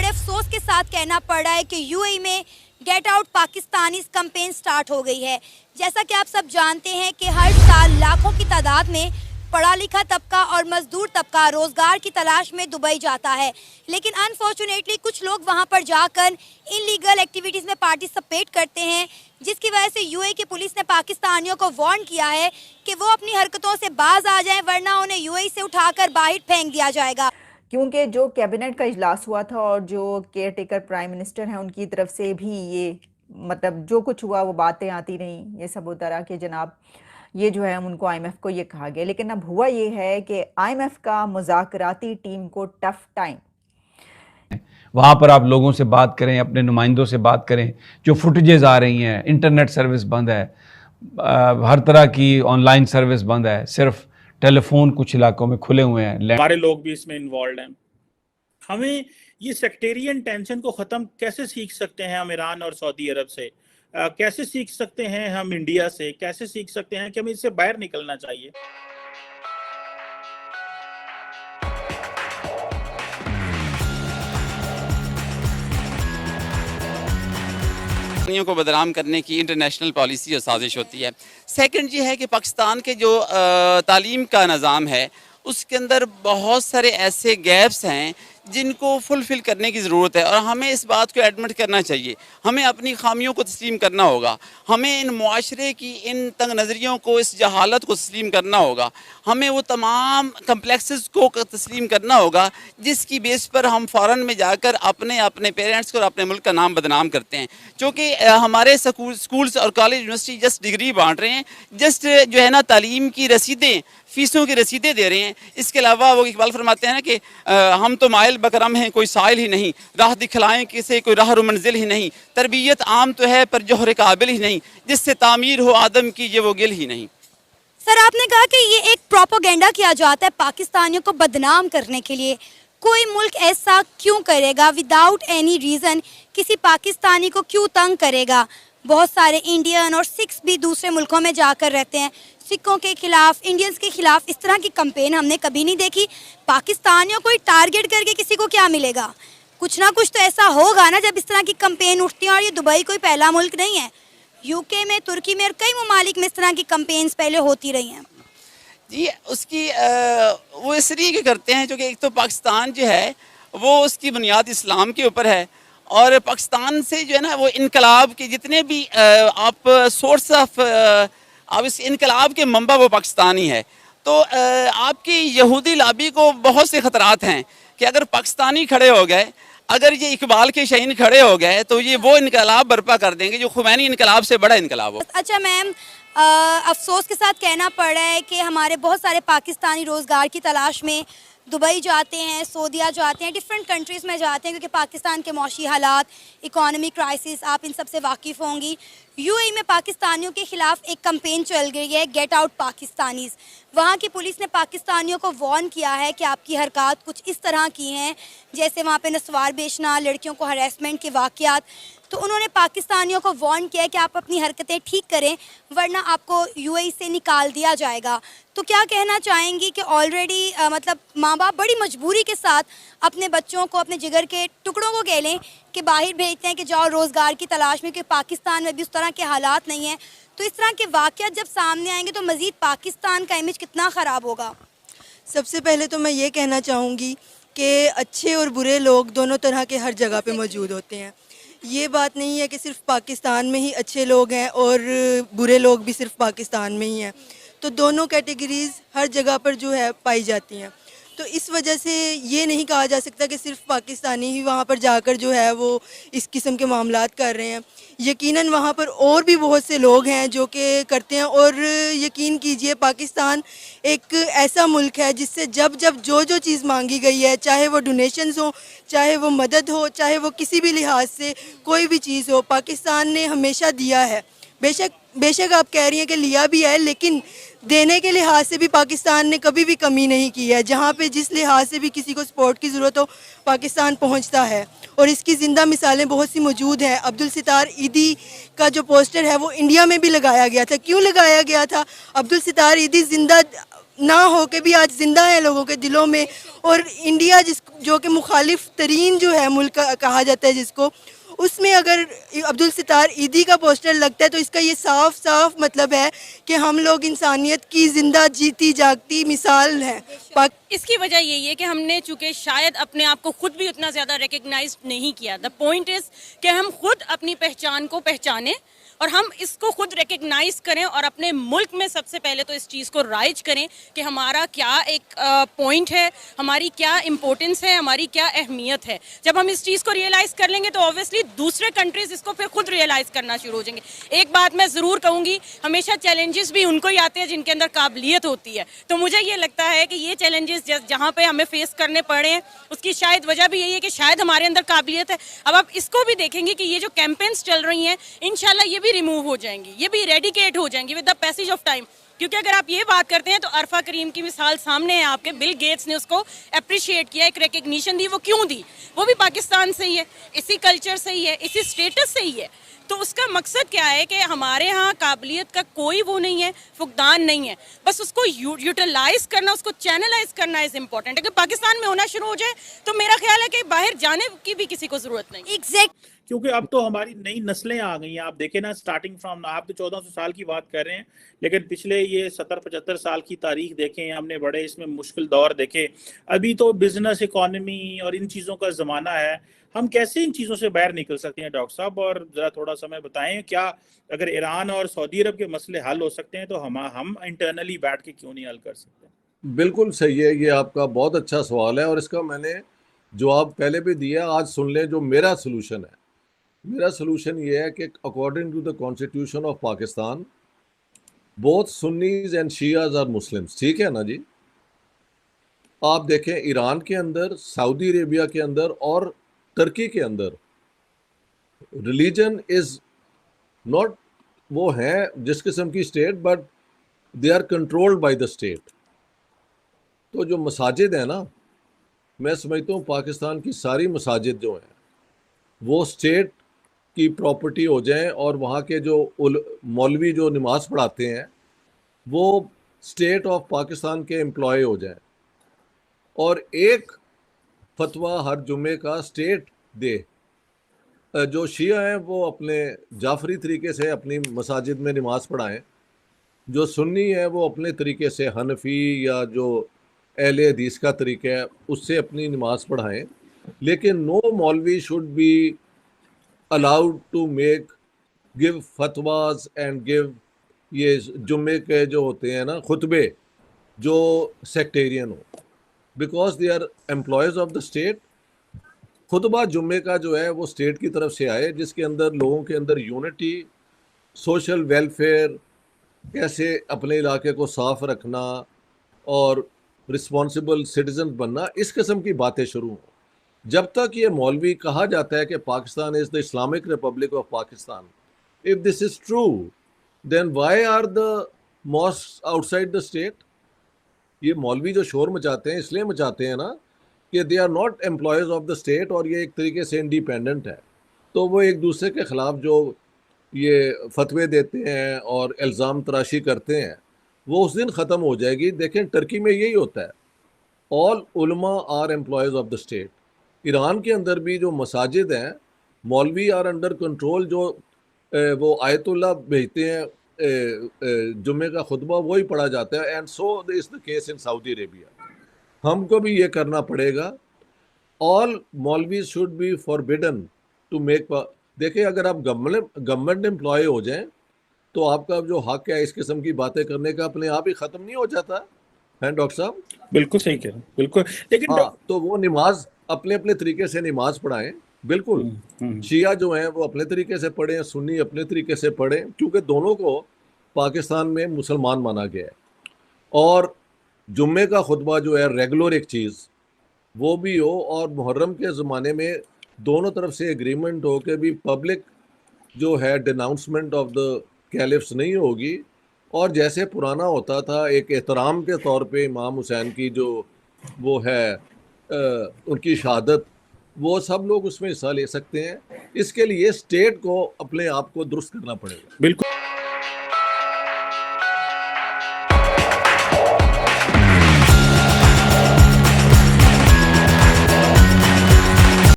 افسوس کے ساتھ کہنا پڑ رہا ہے کہ یو اے ای میں get out Pakistani campaign start ہو گئی ہے. جیسا کہ آپ سب جانتے ہیں کہ ہر سال لاکھوں کی تعداد میں پڑھا لکھا طبقہ اور مزدور طبقہ روزگار کی تلاش میں دبئی جاتا ہے، لیکن انفارچونیٹلی کچھ لوگ وہاں پر جا کر انلیگل ایکٹیویٹیز میں پارٹیسپیٹ کرتے ہیں، جس کی وجہ سے یو اے کی پولیس نے پاکستانیوں کو وارن کیا ہے کہ وہ اپنی حرکتوں سے باز آ جائیں ورنہ انہیں یو اے سے اٹھا کر باہر پھینک دیا جائے گا. کیونکہ جو کیبنٹ کا اجلاس ہوا تھا اور جو کیئر ٹیکر پرائم منسٹر ہیں ان کی طرف سے بھی یہ مطلب جو کچھ ہوا وہ باتیں آتی رہیں، یہ سب ہوتا رہا کہ جناب یہ جو ہے ان کو آئی ایم ایف کو یہ کہا گیا، لیکن اب ہوا یہ ہے کہ آئی ایم ایف کا مذاکراتی ٹیم کو ٹف ٹائم. وہاں پر آپ لوگوں سے بات کریں، اپنے نمائندوں سے بات کریں. جو فوٹیجز آ رہی ہیں، انٹرنیٹ سروس بند ہے، ہر طرح کی آن لائن سروس بند ہے، صرف ٹیلی فون کچھ علاقوں میں کھلے ہوئے ہیں. ہمارے لوگ بھی اس میں انوالوڈ ہیں. ہمیں یہ سیکٹیرین ٹینشن کو ختم کیسے سیکھ سکتے ہیں ہم ایران اور سعودی عرب سے، کیسے سیکھ سکتے ہیں ہم انڈیا سے، کیسے سیکھ سکتے ہیں کہ ہمیں اس سے باہر نکلنا چاہیے. کو بدنام کرنے کی انٹرنیشنل پالیسی اور سازش ہوتی ہے. سیکنڈ یہ ہے کہ پاکستان کے جو تعلیم کا نظام ہے اس کے اندر بہت سارے ایسے گیپس ہیں جن کو فلفل کرنے کی ضرورت ہے، اور ہمیں اس بات کو ایڈمٹ کرنا چاہیے. ہمیں اپنی خامیوں کو تسلیم کرنا ہوگا، ہمیں ان معاشرے کی ان تنگ نظریوں کو، اس جہالت کو تسلیم کرنا ہوگا، ہمیں وہ تمام کمپلیکسز کو تسلیم کرنا ہوگا جس کی بیس پر ہم فارن میں جا کر اپنے پیرنٹس کو اور اپنے ملک کا نام بدنام کرتے ہیں. چونکہ ہمارے سکولز اور کالج یونیورسٹی جسٹ ڈگری بانٹ رہے ہیں، جسٹ جو ہے نا تعلیم کی رسیدیں، فیسوں کی رسیدیں دے رہے ہیں. اس کے علاوہ وہ اقبال فرماتے ہیں نا کہ ہم تو مائل بکرم ہیں کوئی سائل ہی نہیں، راہ دکھلائیں کسے کوئی راہ و منزل ہی نہیں، تربیت عام تو ہے پر جوہر قابل ہی نہیں، جس سے تعمیر ہو آدم کی یہ وہ گل ہی نہیں. سر آپ نے کہا کہ یہ ایک پروپیگنڈا کیا جاتا ہے پاکستانیوں کو بدنام کرنے کے لیے. کوئی ملک ایسا کیوں کرے گا وداؤٹ اینی ریزن؟ کسی پاکستانی کو کیوں تنگ کرے گا؟ بہت سارے انڈین اور سکھ بھی دوسرے ملکوں میں جا کر رہتے ہیں. سکھوں کے خلاف، انڈینز کے خلاف اس طرح کی کمپین ہم نے کبھی نہیں دیکھی. پاکستانیوں کو ٹارگٹ کر کے کسی کو کیا ملے گا؟ کچھ نہ کچھ تو ایسا ہوگا نا جب اس طرح کی کمپین اٹھتی ہیں. اور یہ دبئی کوئی پہلا ملک نہیں ہے، یو کے میں، ترکی میں اور کئی ممالک میں اس طرح کی کمپینز پہلے ہوتی رہی ہیں. جی اس کی وہ اس لیے کہ کرتے ہیں چونکہ ایک تو پاکستان جو ہے وہ اس کی بنیاد اسلام کے اوپر ہے، اور پاکستان سے جو ہے نا وہ انقلاب کے جتنے بھی آپ سورس آف اب اس انقلاب کے منبع وہ پاکستانی ہے. تو آپ کی یہودی لابی کو بہت سے خطرات ہیں کہ اگر پاکستانی کھڑے ہو گئے، اگر یہ اقبال کے شہین کھڑے ہو گئے تو یہ وہ انقلاب برپا کر دیں گے جو خمینی انقلاب سے بڑا انقلاب ہو. اچھا میم، افسوس کے ساتھ کہنا پڑ رہا ہے کہ ہمارے بہت سارے پاکستانی روزگار کی تلاش میں دبئی جاتے ہیں، سعودیہ جاتے ہیں، ڈفرینٹ کنٹریز میں جاتے ہیں، کیونکہ پاکستان کے معاشی حالات، اکانومی کرائسس آپ ان سب سے واقف ہوں گی. یو اے ای میں پاکستانیوں کے خلاف ایک کمپین چل گئی ہے، گیٹ آؤٹ پاکستانیز. وہاں کی پولیس نے پاکستانیوں کو وارن کیا ہے کہ آپ کی حرکات کچھ اس طرح کی ہیں جیسے وہاں پہ نسوار بیچنا، لڑکیوں کو ہراسمنٹ کے واقعات. تو انہوں نے پاکستانیوں کو وارن کیا ہے کہ آپ اپنی حرکتیں ٹھیک کریں ورنہ آپ کو یو اے ای سے نکال دیا جائے گا. تو کیا کہنا چاہیں گی کہ آلریڈی مطلب ماں باپ بڑی مجبوری کے ساتھ اپنے بچوں کو، اپنے جگر کے ٹکڑوں کو کہہ لیں کہ باہر بھیجتے ہیں کہ جاؤ روزگار کی تلاش میں، کیونکہ پاکستان میں بھی اس طرح کے حالات نہیں ہیں. تو اس طرح کے واقعات جب سامنے آئیں گے تو مزید پاکستان کا امیج کتنا خراب ہوگا؟ سب سے پہلے تو میں یہ کہنا چاہوں گی کہ اچھے اور برے لوگ دونوں طرح کے ہر جگہ پہ موجود ہوتے ہیں. یہ بات نہیں ہے کہ صرف پاکستان میں ہی اچھے لوگ ہیں اور برے لوگ بھی صرف پاکستان میں ہی ہیں. تو دونوں کیٹیگریز ہر جگہ پر جو ہے پائی جاتی ہیں. تو اس وجہ سے یہ نہیں کہا جا سکتا کہ صرف پاکستانی ہی وہاں پر جا کر جو ہے وہ اس قسم کے معاملات کر رہے ہیں. یقیناً وہاں پر اور بھی بہت سے لوگ ہیں جو کہ کرتے ہیں. اور یقین کیجئے پاکستان ایک ایسا ملک ہے جس سے جب جو چیز مانگی گئی ہے، چاہے وہ ڈونیشنز ہوں، چاہے وہ مدد ہو، چاہے وہ کسی بھی لحاظ سے کوئی بھی چیز ہو، پاکستان نے ہمیشہ دیا ہے. بے شک آپ کہہ رہی ہیں کہ لیا بھی ہے، لیکن دینے کے لحاظ سے بھی پاکستان نے کبھی بھی کمی نہیں کی ہے. جہاں پہ جس لحاظ سے بھی کسی کو سپورٹ کی ضرورت ہو پاکستان پہنچتا ہے، اور اس کی زندہ مثالیں بہت سی موجود ہیں. عبدالستار ایدھی کا جو پوسٹر ہے وہ انڈیا میں بھی لگایا گیا تھا. کیوں لگایا گیا تھا؟ عبدالستار ایدھی نہ ہو کے بھی آج زندہ ہیں لوگوں کے دلوں میں. اور انڈیا جو کہ مخالف ترین جو ہے ملک کہا جاتا ہے جس کو, اس میں اگر عبدالستار ایدھی کا پوسٹر لگتا ہے تو اس کا یہ صاف صاف مطلب ہے کہ ہم لوگ انسانیت کی زندہ جیتی جاگتی مثال ہیں. اس کی وجہ یہی ہے کہ ہم نے چونکہ شاید اپنے آپ کو خود بھی اتنا زیادہ ریکگنائز نہیں کیا. دا پوائنٹ از کہ ہم خود اپنی پہچان کو پہچانیں اور ہم اس کو خود ریکگنائز کریں اور اپنے ملک میں سب سے پہلے تو اس چیز کو رائج کریں کہ ہمارا کیا ایک پوائنٹ ہے, ہماری کیا امپورٹنس ہے, ہماری کیا اہمیت ہے. جب ہم اس چیز کو ریئلائز کر لیں گے تو اوبیسلی دوسرے کنٹریز اس کو پھر خود ریئلائز کرنا شروع ہو جائیں گے. ایک بات میں ضرور کہوں گی, ہمیشہ چیلنجز بھی ان کو ہی آتے ہیں جن کے اندر قابلیت ہوتی ہے. تو مجھے یہ لگتا ہے کہ یہ چیلنجز جہاں پہ ہمیں فیس کرنے پڑے ہیں اس کی شاید وجہ بھی یہی ہے کہ شاید ہمارے اندر قابلیت ہے. اب آپ اس کو بھی دیکھیں گے کہ یہ جو کیمپینز چل رہی ہیں انشاءاللہ یہ بھی ریموو ہو جائیں گی, یہ بھی ریڈیکیٹ ہو جائیں گی with the passage of time. کیونکہ اگر آپ یہ بات کرتے ہیں تو عرفہ کریم کی مثال سامنے ہے آپ کے. بل گیٹس نے اس کو اپریشیٹ کیا, ایک ریکگنیشن دی. وہ کیوں دی؟ وہ بھی پاکستان سے ہی ہے, اسی کلچر سے ہی ہے, اسی اسٹیٹس سے ہی ہے. تو اس کا مقصد کیا ہے کہ ہمارے ہاں قابلیت کا کوئی وہ نہیں ہے, فقدان نہیں ہے, بس اس کو یوٹیلائز کرنا, اس کو چینلائز کرنا از امپورٹنٹ. اگر پاکستان میں ہونا شروع ہو جائے تو میرا خیال ہے کہ باہر جانے کی بھی کسی کو ضرورت نہیں. ایگزیکٹ. کیونکہ اب تو ہماری نئی نسلیں آ گئی ہیں. آپ دیکھیں نا, سٹارٹنگ فرام, آپ تو 1400 سال کی بات کر رہے ہیں, لیکن پچھلے یہ 70-75 سال کی تاریخ دیکھیں ہم نے, بڑے اس میں مشکل دور دیکھے. ابھی تو بزنس, اکانومی اور ان چیزوں کا زمانہ ہے. ہم کیسے ان چیزوں سے باہر نکل سکتے ہیں ڈاکٹر صاحب؟ اور ذرا تھوڑا سا میں بتائیں, کیا اگر ایران اور سعودی عرب کے مسئلے حل ہو سکتے ہیں تو ہم انٹرنلی بیٹھ کے کیوں نہیں حل کر سکتے؟ بالکل صحیح ہے, یہ آپ کا بہت اچھا سوال ہے اور اس کا میں نے جواب پہلے بھی دیا. آج سن لیں جو میرا سلوشن ہے. میرا سلوشن یہ ہے کہ according to the constitution of Pakistan both Sunnis and Shias are Muslims. ٹھیک ہے نا جی؟ آپ دیکھیں ایران کے اندر, سعودی عربیہ کے اندر اور ترکی کے اندر ریلیجن از ناٹ, وہ ہیں جس قسم کی state, but they are controlled by the state. تو جو مساجد ہیں نا, میں سمجھتا ہوں پاکستان کی ساری مساجد جو ہیں وہ اسٹیٹ کی پراپرٹی ہو جائیں, اور وہاں کے جو مولوی جو نماز پڑھاتے ہیں وہ اسٹیٹ آف پاکستان کے امپلائی ہو جائیں, اور ایک فتویٰ ہر جمعے کا اسٹیٹ دے. جو شیعہ ہیں وہ اپنے جعفری طریقے سے اپنی مساجد میں نماز پڑھائیں, جو سنی ہیں وہ اپنے طریقے سے حنفی یا جو اہل حدیث کا طریقہ ہے اس سے اپنی نماز پڑھائیں. لیکن no maulvi should be allowed to give fatwas and give یہ جمعے کے جو ہوتے ہیں نا خطبے جو سیکٹیرین ہو, because they are employees of the state. خطبہ جمعے کا جو ہے وہ اسٹیٹ کی طرف سے آئے, جس کے اندر لوگوں کے اندر یونٹی, سوشل ویلفیئر, کیسے اپنے علاقے کو صاف رکھنا اور رسپانسبل سٹیزن بننا, اس قسم کی باتیں شروع ہوں. جب تک یہ مولوی کہا جاتا ہے کہ Pakistan is the Islamic republic of Pakistan, if this is true then why are the mosque outside the state? یہ مولوی جو شور مچاتے ہیں اس لیے مچاتے ہیں نا کہ they are not employees of the state, اور یہ ایک طریقے سے انڈیپینڈنٹ ہے. تو وہ ایک دوسرے کے خلاف جو یہ فتوے دیتے ہیں اور الزام تراشی کرتے ہیں وہ اس دن ختم ہو جائے گی. دیکھیں ٹرکی میں یہی ہوتا ہے, آل علماء are employees of the state. Iran کے اندر بھی جو مساجد ہیں مولوی آر انڈر کنٹرول, جو وہ آیت اللہ بھیجتے ہیں جمعے کا خطبہ وہی پڑھا جاتا ہے. And so is the case in Saudi Arabia. ہم کو بھی یہ کرنا پڑے گا. All maulvi should be forbidden to make. دیکھیں اگر آپ گورنمنٹ امپلائی ہو جائیں تو آپ کا جو حق ہے اس قسم کی باتیں کرنے کا اپنے آپ ہی ختم نہیں ہو جاتا ہے ڈاکٹر صاحب؟ بالکل صحیح کہہ رہے ہیں, بالکل. لیکن ہاں, تو وہ نماز اپنے اپنے طریقے سے نماز پڑھائیں. بالکل شیعہ جو ہیں وہ اپنے طریقے سے پڑھیں, سنی اپنے طریقے سے پڑھیں, کیونکہ دونوں کو پاکستان میں مسلمان مانا گیا ہے. اور جمعے کا خطبہ جو ہے ریگولر ایک چیز وہ بھی ہو, اور محرم کے زمانے میں دونوں طرف سے ایگریمنٹ ہو کہ بھی پبلک جو ہے ڈیناؤنسمنٹ آف دا کیلفس نہیں ہوگی, اور جیسے پرانا ہوتا تھا ایک احترام کے طور پہ امام حسین کی جو وہ ہے ان کی شہادت, وہ سب لوگ اس میں حصہ لے سکتے ہیں. اس کے لیے اسٹیٹ کو اپنے آپ کو درست کرنا پڑے گا. بالکل.